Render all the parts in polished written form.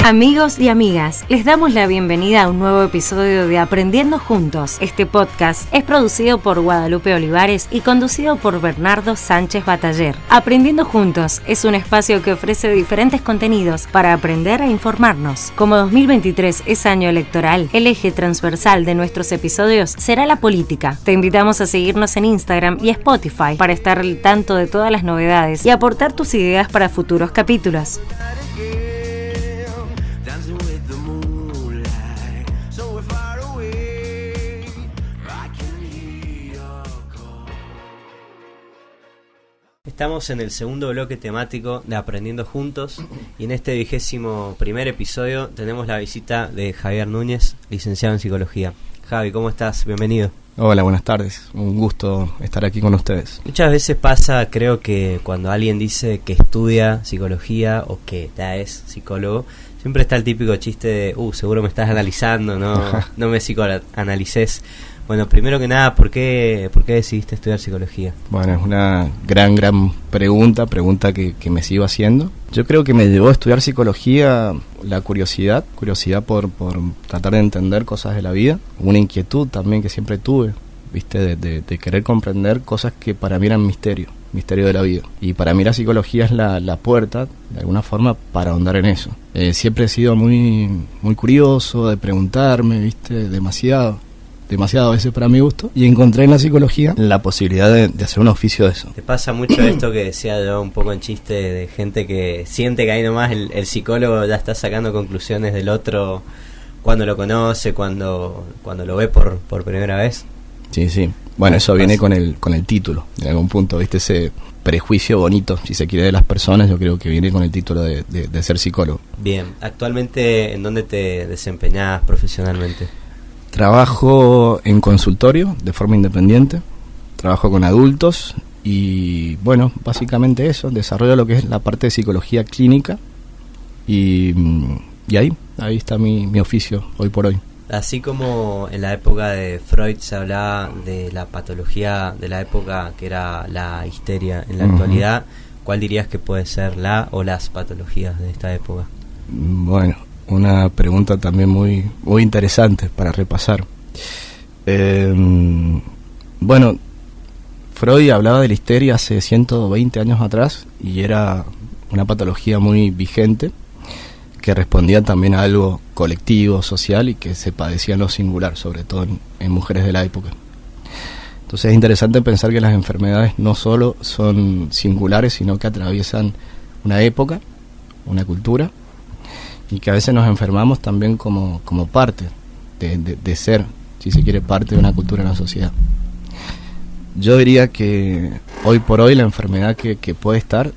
Amigos y amigas, les damos la bienvenida a un nuevo episodio de Aprendiendo Juntos. Este podcast es producido por Guadalupe Olivares y conducido por Bernardo Sánchez Bataller. Aprendiendo Juntos es un espacio que ofrece diferentes contenidos para aprender e informarnos. Como 2023 es año electoral, el eje transversal de nuestros episodios será la política. Te invitamos a seguirnos en Instagram y Spotify para estar al tanto de todas las novedades y aportar tus ideas para futuros capítulos. Estamos en el segundo bloque temático de Aprendiendo Juntos y en este 21º episodio tenemos la visita de Javier Núñez, licenciado en Psicología. Javi, ¿cómo estás? Bienvenido. Hola, buenas tardes. Un gusto estar aquí con ustedes. Muchas veces pasa, creo que cuando alguien dice que estudia psicología o que ya es psicólogo, siempre está el típico chiste de, seguro me estás analizando, no me psicoanalices. Bueno, primero que nada, ¿por qué decidiste estudiar psicología? Bueno, es una gran pregunta que me sigo haciendo. Yo creo que me llevó a estudiar psicología la curiosidad por tratar de entender cosas de la vida, una inquietud también que siempre tuve, ¿viste? De querer comprender cosas que para mí eran misterio de la vida. Y para mí la psicología es la puerta, de alguna forma, para ahondar en eso. Siempre he sido muy curioso de preguntarme, ¿viste? Demasiado a veces para mi gusto, y encontré en la psicología la posibilidad de hacer un oficio de eso. ¿Te pasa mucho esto que decía yo un poco en chiste de gente que siente que ahí nomás el psicólogo ya está sacando conclusiones del otro cuando lo conoce, cuando lo ve por primera vez? Sí. Bueno, eso viene con el título, en algún punto, ¿viste? Ese prejuicio bonito, si se quiere, de las personas, yo creo que viene con el título de ser psicólogo. Bien, actualmente, ¿en dónde te desempeñás profesionalmente? Trabajo en consultorio de forma independiente, trabajo con adultos y, bueno, básicamente eso, desarrollo lo que es la parte de psicología clínica y ahí está mi oficio hoy por hoy. Así como en la época de Freud se hablaba de la patología de la época que era la histeria, en la actualidad, ¿cuál dirías que puede ser la o las patologías de esta época? Bueno, una pregunta también muy interesante para repasar. Bueno, Freud hablaba de la histeria hace 120 años atrás y era una patología muy vigente que respondía también a algo colectivo, social y que se padecía en lo singular, sobre todo en mujeres de la época. Entonces es interesante pensar que las enfermedades no solo son singulares, sino que atraviesan una época, una cultura, y que a veces nos enfermamos también como parte de ser, si se quiere, parte de una cultura en la sociedad. Yo diría que hoy por hoy la enfermedad que puede estar,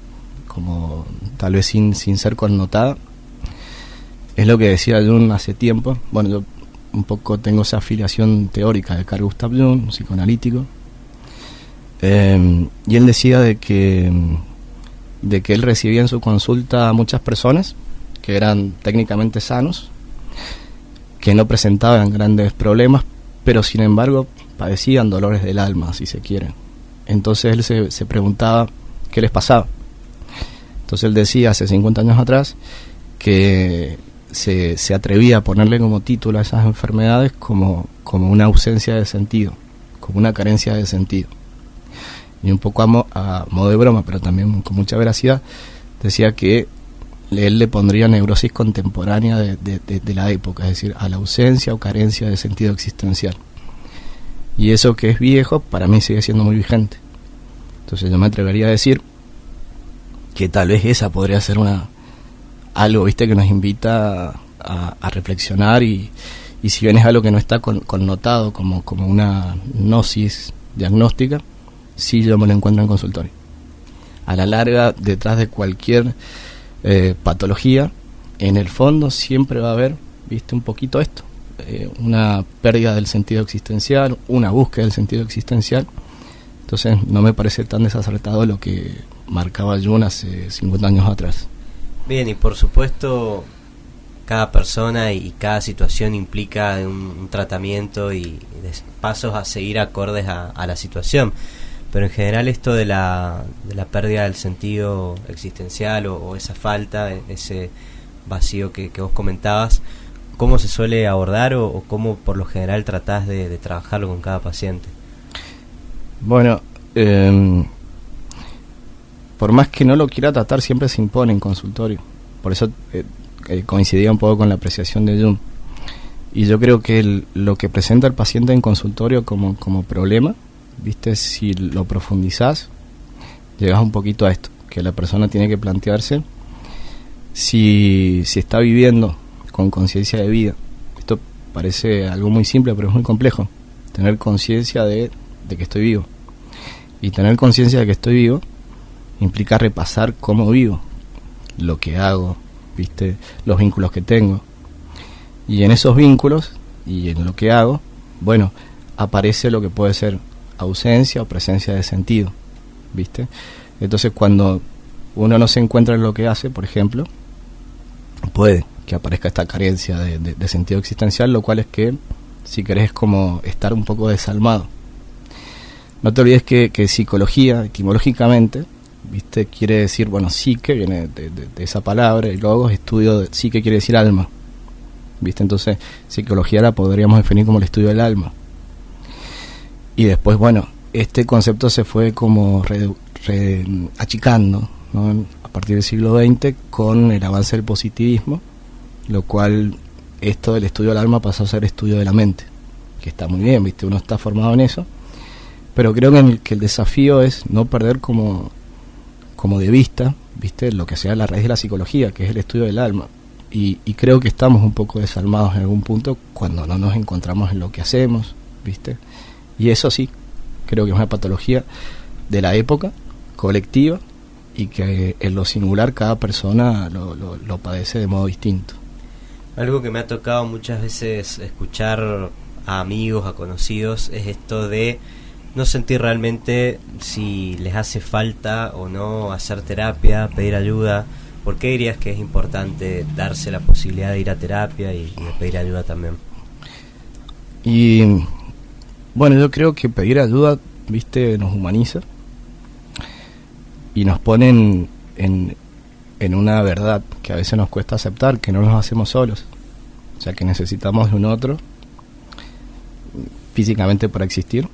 como tal vez sin ser connotada, es lo que decía Jung hace tiempo. Bueno, yo un poco tengo esa afiliación teórica de Carl Gustav Jung, un psicoanalítico, y él decía de que él recibía en su consulta a muchas personas que eran técnicamente sanos, que no presentaban grandes problemas, pero sin embargo padecían dolores del alma, si se quiere. Entonces él se preguntaba qué les pasaba. Entonces él decía hace 50 años atrás que se atrevía a ponerle como título a esas enfermedades como una ausencia de sentido, como una carencia de sentido. Y un poco a modo de broma, pero también con mucha veracidad, decía que él le pondría neurosis contemporánea de la época, es decir, a la ausencia o carencia de sentido existencial. Y eso que es viejo, para mí sigue siendo muy vigente. Entonces yo me atrevería a decir que tal vez esa podría ser algo, ¿viste?, que nos invita a reflexionar y si bien es algo que no está connotado como una gnosis diagnóstica, sí yo me lo encuentro en consultorio. A la larga, detrás de cualquier patología, en el fondo siempre va a haber, ¿viste?, un poquito esto, una pérdida del sentido existencial, una búsqueda del sentido existencial. Entonces no me parece tan desacertado lo que marcaba Jung hace 50 años atrás. Bien, y por supuesto cada persona y cada situación implica un tratamiento y de pasos a seguir acordes a la situación, pero en general esto de la pérdida del sentido existencial o esa falta, ese vacío que vos comentabas, ¿cómo se suele abordar o cómo por lo general tratás de trabajarlo con cada paciente? Bueno, por más que no lo quiera tratar, siempre se impone en consultorio. Por eso coincidía un poco con la apreciación de Jung. Y yo creo que lo que presenta el paciente en consultorio como problema, ¿viste? Si lo profundizás, llegas un poquito a esto, que la persona tiene que plantearse si está viviendo con conciencia de vida. Esto parece algo muy simple, pero es muy complejo. Tener conciencia de que estoy vivo. Y tener conciencia de que estoy vivo implica repasar cómo vivo, lo que hago, ¿viste? Los vínculos que tengo. Y en esos vínculos y en lo que hago, bueno, aparece lo que puede ser ausencia o presencia de sentido, ¿viste? Entonces, cuando uno no se encuentra en lo que hace, por ejemplo, puede que aparezca esta carencia de sentido existencial, lo cual es que, si querés, es como estar un poco desalmado. No te olvides que psicología, etimológicamente, ¿viste? Quiere decir, bueno, psique viene de esa palabra, y logos, estudio de psique quiere decir alma, ¿viste? Entonces, psicología la podríamos definir como el estudio del alma. Y después, bueno, este concepto se fue como achicando, ¿no? A partir del siglo XX, con el avance del positivismo, lo cual esto del estudio del alma pasó a ser estudio de la mente, que está muy bien, ¿viste? Uno está formado en eso, pero creo que el desafío es no perder como de vista, ¿viste? Lo que sea la raíz de la psicología, que es el estudio del alma. Y creo que estamos un poco desalmados en algún punto cuando no nos encontramos en lo que hacemos, ¿viste? Y eso sí, creo que es una patología de la época, colectiva, y que en lo singular cada persona lo padece de modo distinto. Algo que me ha tocado muchas veces escuchar a amigos, a conocidos, es esto de no sentir realmente si les hace falta o no hacer terapia, pedir ayuda. ¿Por qué dirías que es importante darse la posibilidad de ir a terapia y de pedir ayuda también? Y bueno, yo creo que pedir ayuda, ¿viste? Nos humaniza y nos pone en una verdad que a veces nos cuesta aceptar, que no nos hacemos solos, o sea, que necesitamos de un otro físicamente para existir,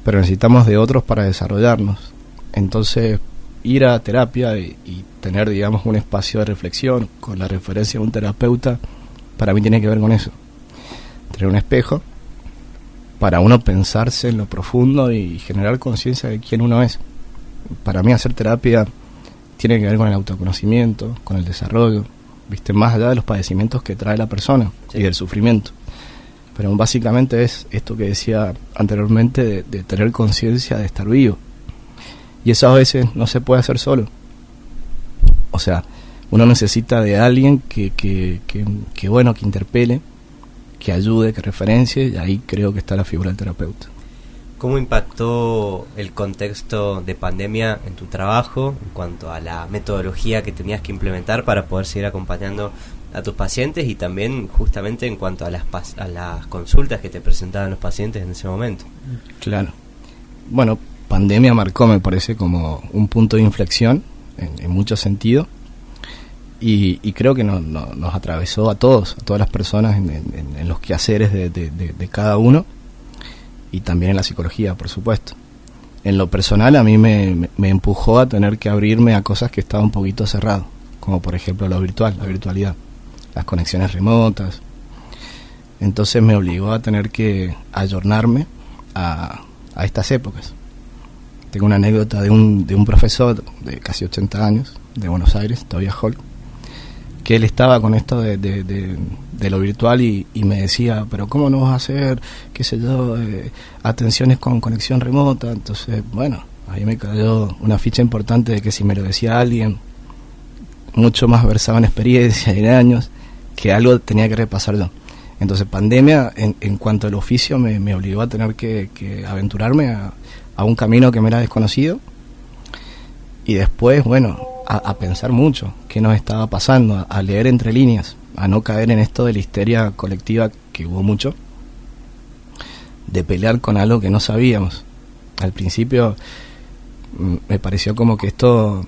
pero necesitamos de otros para desarrollarnos. Entonces, ir a terapia y tener, digamos, un espacio de reflexión con la referencia de un terapeuta, para mí tiene que ver con eso, tener un espejo para uno pensarse en lo profundo y generar conciencia de quién uno es. Para mí hacer terapia tiene que ver con el autoconocimiento, con el desarrollo, ¿viste? Más allá de los padecimientos que trae la persona, sí, y del sufrimiento. Pero básicamente es esto que decía anteriormente, de tener conciencia de estar vivo. Y eso a veces no se puede hacer solo. O sea, uno necesita de alguien que bueno, que interpele, que ayude, que referencie, y ahí creo que está la figura del terapeuta. ¿Cómo impactó el contexto de pandemia en tu trabajo en cuanto a la metodología que tenías que implementar para poder seguir acompañando a tus pacientes, y también justamente en cuanto a las consultas que te presentaban los pacientes en ese momento? Claro. Bueno, pandemia marcó, me parece, como un punto de inflexión en muchos sentidos, y creo que nos atravesó a todas las personas en los quehaceres de cada uno, y también en la psicología, por supuesto. En lo personal, a mí me empujó a tener que abrirme a cosas que estaban un poquito cerrado, como por ejemplo lo virtual, la virtualidad, las conexiones remotas. Entonces me obligó a tener que ayornarme a estas épocas. Tengo una anécdota de un profesor de casi 80 años, de Buenos Aires, todavía Hall, que él estaba con esto de lo virtual y me decía, pero ¿cómo no vas a hacer, qué sé yo, atenciones con conexión remota? Entonces, bueno, ahí me cayó una ficha importante de que si me lo decía alguien mucho más versado en experiencia y en años, que algo tenía que repasar yo. Entonces, pandemia, en cuanto al oficio, me obligó a tener que aventurarme a un camino que me era desconocido, y después, bueno, a pensar mucho qué nos estaba pasando, a leer entre líneas, a no caer en esto de la histeria colectiva que hubo mucho, de pelear con algo que no sabíamos. Al principio me pareció como que esto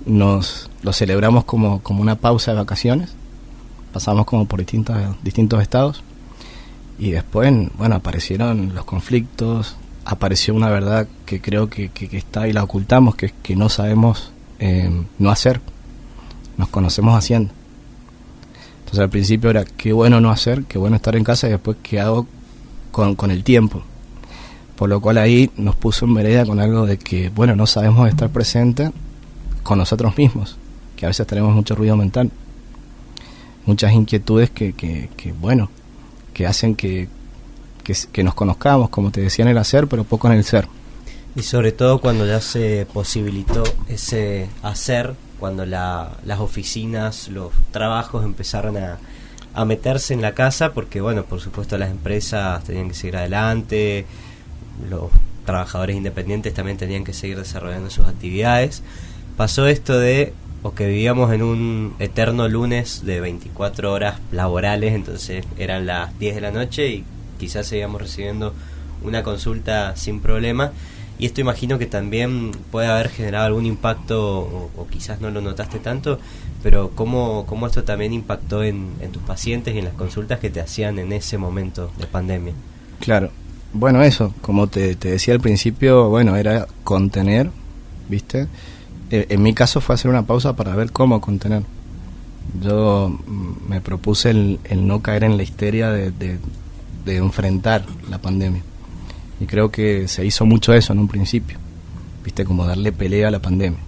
lo celebramos como una pausa de vacaciones, pasamos como por distintos estados, y después, bueno, aparecieron los conflictos, apareció una verdad que creo que está y la ocultamos, que es que no sabemos no hacer, nos conocemos haciendo. Entonces al principio era qué bueno no hacer, qué bueno estar en casa, y después qué hago con el tiempo. Por lo cual ahí nos puso en vereda con algo de que, bueno, no sabemos estar presentes con nosotros mismos, que a veces tenemos mucho ruido mental, muchas inquietudes que bueno, que hacen que nos conozcamos, como te decía, en el hacer, pero poco en el ser. Y sobre todo cuando ya se posibilitó ese hacer, cuando las oficinas, los trabajos empezaron a meterse en la casa, porque bueno, por supuesto las empresas tenían que seguir adelante, los trabajadores independientes también tenían que seguir desarrollando sus actividades. Pasó esto de, o que vivíamos en un eterno lunes de 24 horas laborales, entonces eran las 10 de la noche y quizás seguíamos recibiendo una consulta sin problema. Y esto imagino que también puede haber generado algún impacto, o quizás no lo notaste tanto, pero cómo esto también impactó en tus pacientes y en las consultas que te hacían en ese momento de pandemia. Claro, bueno, eso, como te decía al principio, bueno, era contener, ¿viste? En mi caso fue hacer una pausa para ver cómo contener. Yo me propuse el no caer en la histeria de enfrentar la pandemia. Y creo que se hizo mucho eso en un principio, ¿viste? Como darle pelea a la pandemia.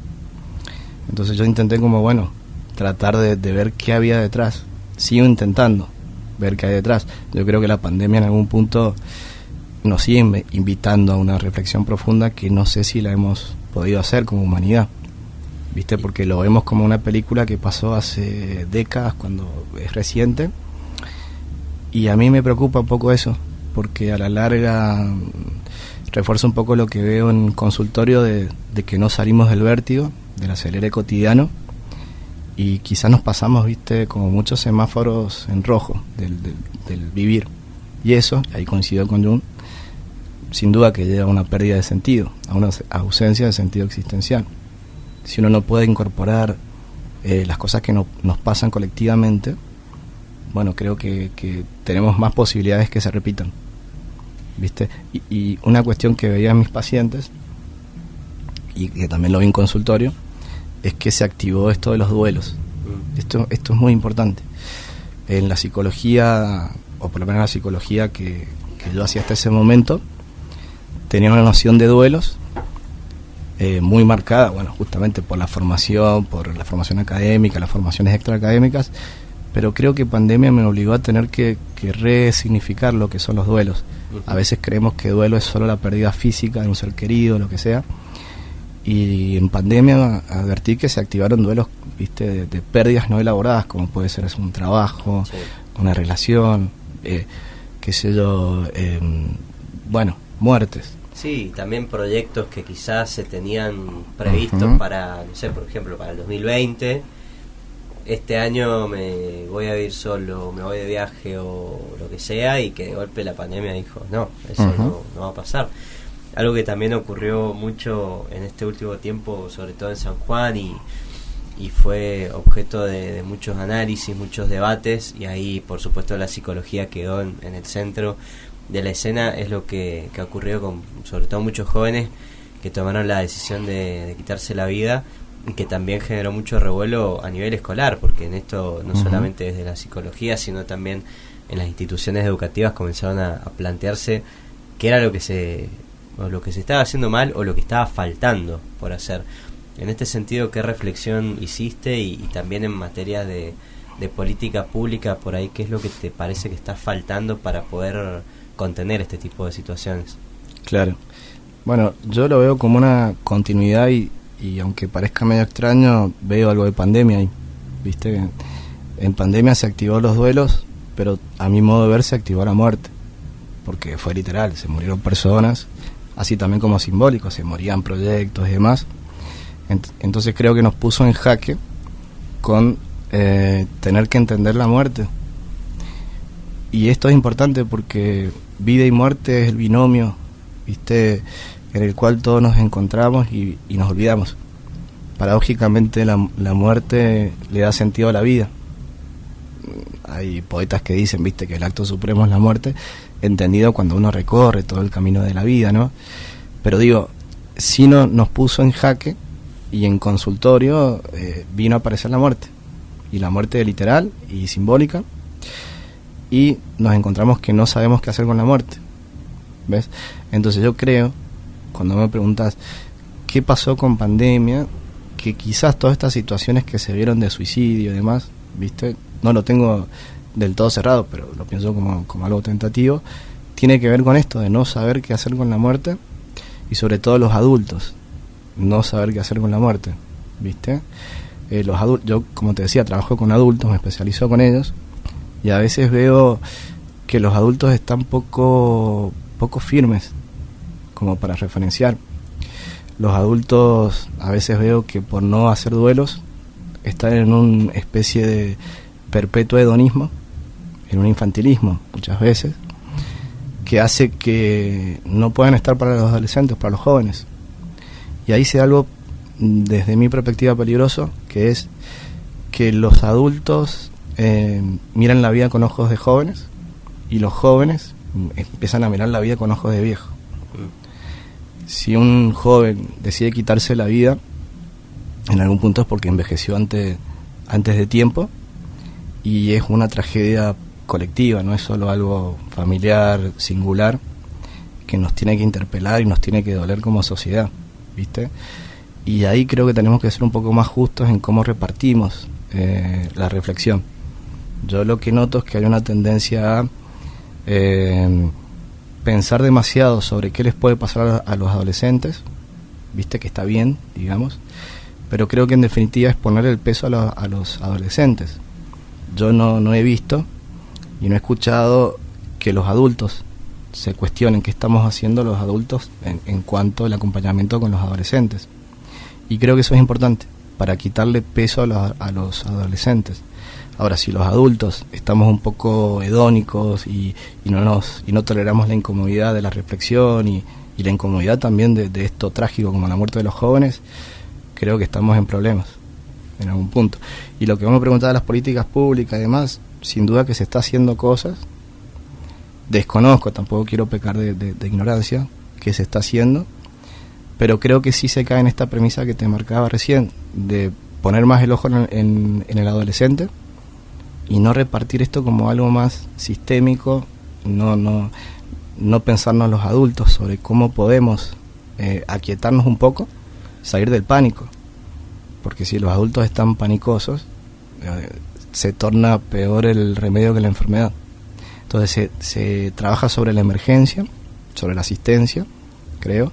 Entonces yo intenté como, bueno, tratar de ver qué había detrás. Sigo intentando ver qué hay detrás. Yo creo que la pandemia en algún punto nos sigue invitando a una reflexión profunda que no sé si la hemos podido hacer como humanidad, ¿viste? Porque lo vemos como una película que pasó hace décadas, cuando es reciente, y a mí me preocupa un poco eso, porque a la larga refuerza un poco lo que veo en consultorio de que no salimos del vértigo, del acelere cotidiano, y quizás nos pasamos, ¿viste? Como muchos semáforos en rojo del vivir, y eso, ahí coincido con Jung, sin duda que lleva a una pérdida de sentido, a una ausencia de sentido existencial. Si uno no puede incorporar las cosas que nos pasan colectivamente, bueno, creo que tenemos más posibilidades que se repitan, ¿viste? Y una cuestión que veía en mis pacientes, y que también lo vi en consultorio, es que se activó esto de los duelos. Esto es muy importante. En la psicología, o por lo menos en la psicología que yo hacía hasta ese momento, tenía una noción de duelos muy marcada, bueno, justamente por la formación académica, las formaciones extraacadémicas, pero creo que pandemia me obligó a tener que resignificar lo que son los duelos. A veces creemos que duelo es solo la pérdida física de un ser querido, lo que sea, y en pandemia advertí que se activaron duelos, ¿viste? De pérdidas no elaboradas, como puede ser un trabajo, sí, una relación, qué sé yo, bueno, muertes. Sí, también proyectos que quizás se tenían previstos para, no sé, por ejemplo, para el 2020. Este año me voy a vivir solo, me voy de viaje o lo que sea, y que de golpe la pandemia dijo, no, eso no va a pasar. Algo que también ocurrió mucho en este último tiempo, sobre todo en San Juan, y fue objeto de muchos análisis, muchos debates, y ahí por supuesto la psicología quedó en el centro de la escena. Es lo que ha ocurrido con sobre todo muchos jóvenes que tomaron la decisión de quitarse la vida, y que también generó mucho revuelo a nivel escolar, porque en esto no solamente desde la psicología, sino también en las instituciones educativas comenzaron a plantearse qué era lo que se estaba haciendo mal o lo que estaba faltando por hacer. En este sentido, ¿qué reflexión hiciste? Y también en materia de política pública, por ahí, ¿qué es lo que te parece que está faltando para poder contener este tipo de situaciones? Claro. Bueno, yo lo veo como una continuidad y aunque parezca medio extraño, veo algo de pandemia ahí, ¿viste? En pandemia se activó los duelos, pero a mi modo de ver se activó la muerte, porque fue literal, se murieron personas, así también como simbólico, se morían proyectos y demás. Entonces creo que nos puso en jaque con tener que entender la muerte. Y esto es importante porque vida y muerte es el binomio, ¿viste?, en el cual todos nos encontramos y nos olvidamos. paradójicamente la muerte le da sentido a la vida. Hay poetas que dicen, viste, que el acto supremo es la muerte, entendido cuando uno recorre todo el camino de la vida, ¿no? Pero digo, sí nos puso en jaque, y en consultorio vino a aparecer la muerte, y la muerte literal y simbólica, y nos encontramos que no sabemos qué hacer con la muerte, ¿ves? Entonces yo creo, cuando me preguntas qué pasó con pandemia, que quizás todas estas situaciones que se vieron de suicidio y demás, ¿viste? No lo tengo del todo cerrado, pero lo pienso como algo tentativo, tiene que ver con esto de no saber qué hacer con la muerte, y sobre todo los adultos, no saber qué hacer con la muerte, ¿viste? Los adultos, yo como te decía, trabajo con adultos, me especializo con ellos, y a veces veo que los adultos están poco firmes como para referenciar. Los adultos a veces veo que por no hacer duelos están en una especie de perpetuo hedonismo, en un infantilismo muchas veces, que hace que no puedan estar para los adolescentes, para los jóvenes. Y ahí se da algo, desde mi perspectiva, peligroso, que es que los adultos miran la vida con ojos de jóvenes, y los jóvenes empiezan a mirar la vida con ojos de viejos. Si un joven decide quitarse la vida, en algún punto es porque envejeció antes de tiempo, y es una tragedia colectiva, no es solo algo familiar, singular, que nos tiene que interpelar y nos tiene que doler como sociedad, ¿viste? Y ahí creo que tenemos que ser un poco más justos en cómo repartimos la reflexión. Yo lo que noto es que hay una tendencia a pensar demasiado sobre qué les puede pasar a los adolescentes, ¿viste? Que está bien, digamos, pero creo que en definitiva es poner el peso a los adolescentes. Yo no he visto y no he escuchado que los adultos se cuestionen qué estamos haciendo los adultos en cuanto al acompañamiento con los adolescentes. Y creo que eso es importante, para quitarle peso a los adolescentes. Ahora, si los adultos estamos un poco hedónicos y no toleramos la incomodidad de la reflexión y la incomodidad también de esto trágico como la muerte de los jóvenes, creo que estamos en problemas en algún punto. Y lo que vamos a preguntar de las políticas públicas y demás, sin duda que se está haciendo cosas, desconozco, tampoco quiero pecar de ignorancia, que se está haciendo, pero creo que sí se cae en esta premisa que te marcaba recién, de poner más el ojo en el adolescente y no repartir esto como algo más sistémico, no pensarnos los adultos sobre cómo podemos aquietarnos un poco, salir del pánico, porque si los adultos están panicosos, se torna peor el remedio que la enfermedad. Entonces se trabaja sobre la emergencia, sobre la asistencia, creo,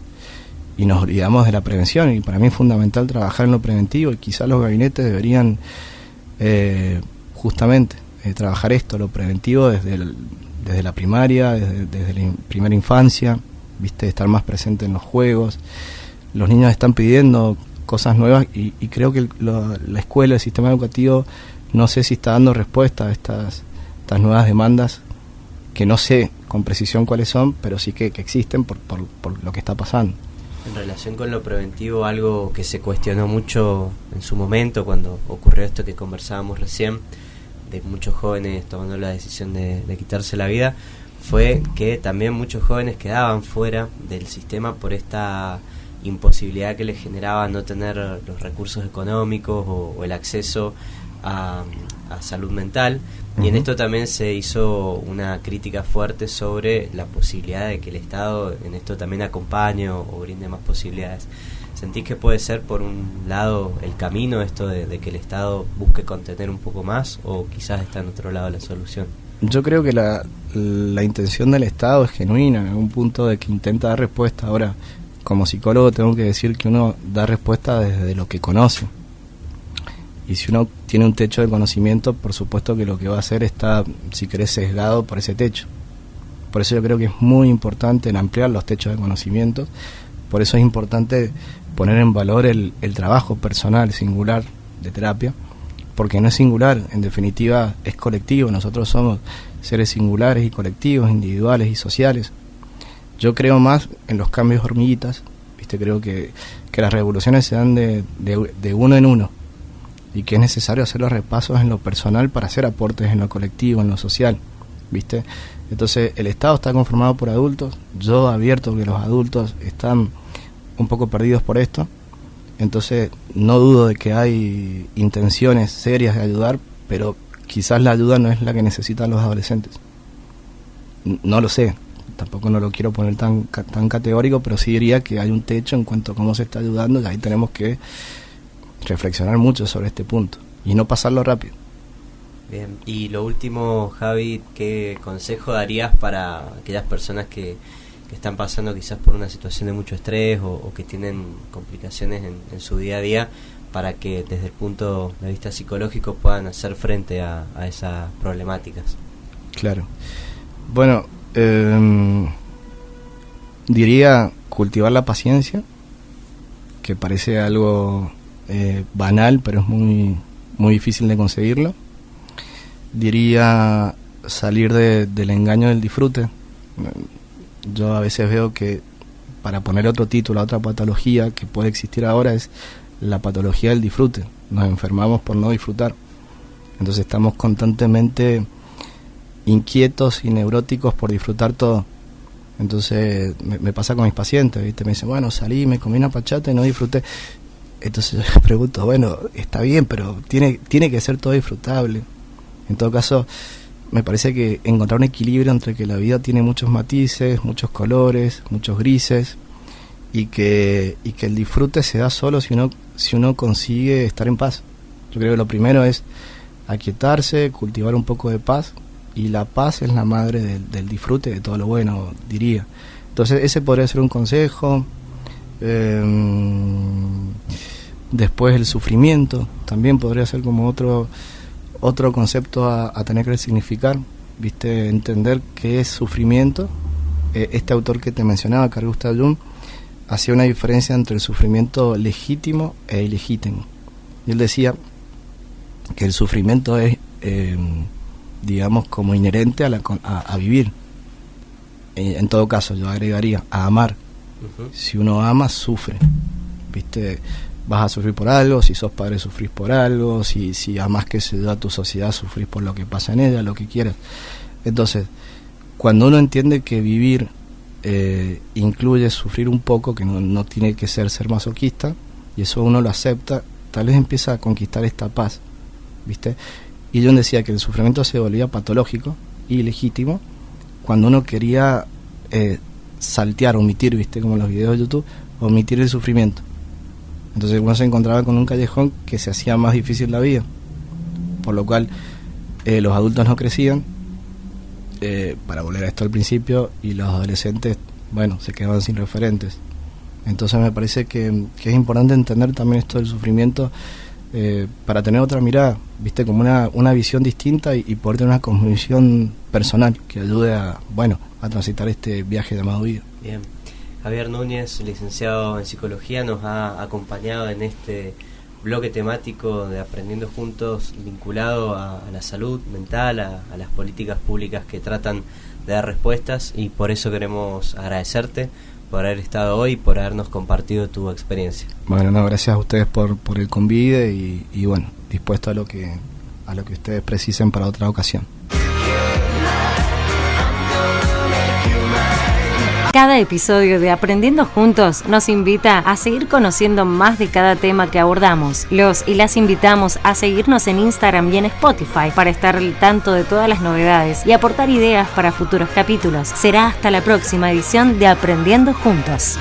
y nos olvidamos de la prevención, y para mí es fundamental trabajar en lo preventivo, y quizás los gabinetes deberían justamente trabajar esto, lo preventivo desde la primaria, desde la primera infancia, ¿viste? Estar más presente en los juegos. Los niños están pidiendo cosas nuevas y creo que la escuela, el sistema educativo, no sé si está dando respuesta a estas nuevas demandas, que no sé con precisión cuáles son, pero sí que existen por lo que está pasando. En relación con lo preventivo, algo que se cuestionó mucho en su momento cuando ocurrió esto que conversábamos recién, de muchos jóvenes tomando la decisión de quitarse la vida, fue que también muchos jóvenes quedaban fuera del sistema por esta imposibilidad que les generaba no tener los recursos económicos o el acceso a salud mental. Y en esto también se hizo una crítica fuerte sobre la posibilidad de que el Estado en esto también acompañe o brinde más posibilidades. ¿Sentís que puede ser por un lado el camino esto de que el Estado busque contener un poco más, o quizás está en otro lado la solución? Yo creo que la intención del Estado es genuina en algún punto, de que intenta dar respuesta. Ahora, como psicólogo tengo que decir que uno da respuesta desde lo que conoce. Y si uno tiene un techo de conocimiento, por supuesto que lo que va a hacer está, si querés, sesgado por ese techo. Por eso yo creo que es muy importante en ampliar los techos de conocimientos. Por eso es importante poner en valor el trabajo personal, singular, de terapia, porque no es singular, en definitiva es colectivo. Nosotros somos seres singulares y colectivos, individuales y sociales. Yo creo más en los cambios hormiguitas, ¿viste? ¿viste? Creo que las revoluciones se dan de uno en uno, y que es necesario hacer los repasos en lo personal para hacer aportes en lo colectivo, en lo social, ¿viste? Entonces el Estado está conformado por adultos. Yo advierto que los adultos están un poco perdidos por esto, entonces no dudo de que hay intenciones serias de ayudar, pero quizás la ayuda no es la que necesitan los adolescentes. No lo sé, tampoco no lo quiero poner tan categórico, pero sí diría que hay un techo en cuanto a cómo se está ayudando, y ahí tenemos que reflexionar mucho sobre este punto y no pasarlo rápido. Bien, y lo último, Javi, ¿qué consejo darías para aquellas personas que están pasando quizás por una situación de mucho estrés o que tienen complicaciones en su día a día, para que desde el punto de vista psicológico puedan hacer frente a esas problemáticas? Claro. Bueno, diría cultivar la paciencia, que parece algo banal, pero es muy, muy difícil de conseguirlo. Diría salir del engaño del disfrute. Yo a veces veo que, para poner otro título a otra patología que puede existir ahora, es la patología del disfrute. Nos enfermamos por no disfrutar. Entonces estamos constantemente inquietos y neuróticos por disfrutar todo. Entonces me pasa con mis pacientes, ¿viste? Me dicen, bueno, salí, me comí una pachata y no disfruté. Entonces yo les pregunto, bueno, está bien, pero tiene que ser todo disfrutable. En todo caso, me parece que encontrar un equilibrio entre que la vida tiene muchos matices, muchos colores, muchos grises, y que el disfrute se da solo si uno consigue estar en paz. Yo creo que lo primero es aquietarse, cultivar un poco de paz, y la paz es la madre del disfrute, de todo lo bueno, diría. Entonces ese podría ser un consejo. Después el sufrimiento también podría ser como otro concepto a tener que significar, ¿viste? Entender qué es sufrimiento. Este autor que te mencionaba, Carl Gustav Jung, hacía una diferencia entre el sufrimiento legítimo e ilegítimo. Y él decía que el sufrimiento es, digamos, como inherente a vivir. En todo caso, yo agregaría a amar. Uh-huh. Si uno ama, sufre, ¿viste? Vas a sufrir por algo, si sos padre sufrís por algo, si amás que se da a tu sociedad, sufrís por lo que pasa en ella, lo que quieras. Entonces, cuando uno entiende que vivir incluye sufrir un poco, que no tiene que ser masoquista, y eso uno lo acepta, tal vez empieza a conquistar esta paz, ¿viste? Y yo decía que el sufrimiento se volvía patológico y ilegítimo cuando uno quería saltear, omitir, ¿viste? Como en los videos de YouTube, omitir el sufrimiento. Entonces uno se encontraba con un callejón que se hacía más difícil la vida, por lo cual los adultos no crecían, para volver a esto al principio, y los adolescentes, bueno, se quedaban sin referentes. Entonces me parece que es importante entender también esto del sufrimiento, para tener otra mirada, ¿viste? Como una visión distinta, y poder tener una cosmovisión personal que ayude a transitar este viaje llamado vida. Bien. Javier Núñez, licenciado en Psicología, nos ha acompañado en este bloque temático de Aprendiendo Juntos, vinculado a la salud mental, a las políticas públicas que tratan de dar respuestas, y por eso queremos agradecerte por haber estado hoy y por habernos compartido tu experiencia. Bueno, gracias a ustedes por el convite, y bueno, dispuesto a lo que ustedes precisen para otra ocasión. Cada episodio de Aprendiendo Juntos nos invita a seguir conociendo más de cada tema que abordamos. Los y las invitamos a seguirnos en Instagram y en Spotify para estar al tanto de todas las novedades y aportar ideas para futuros capítulos. Será hasta la próxima edición de Aprendiendo Juntos.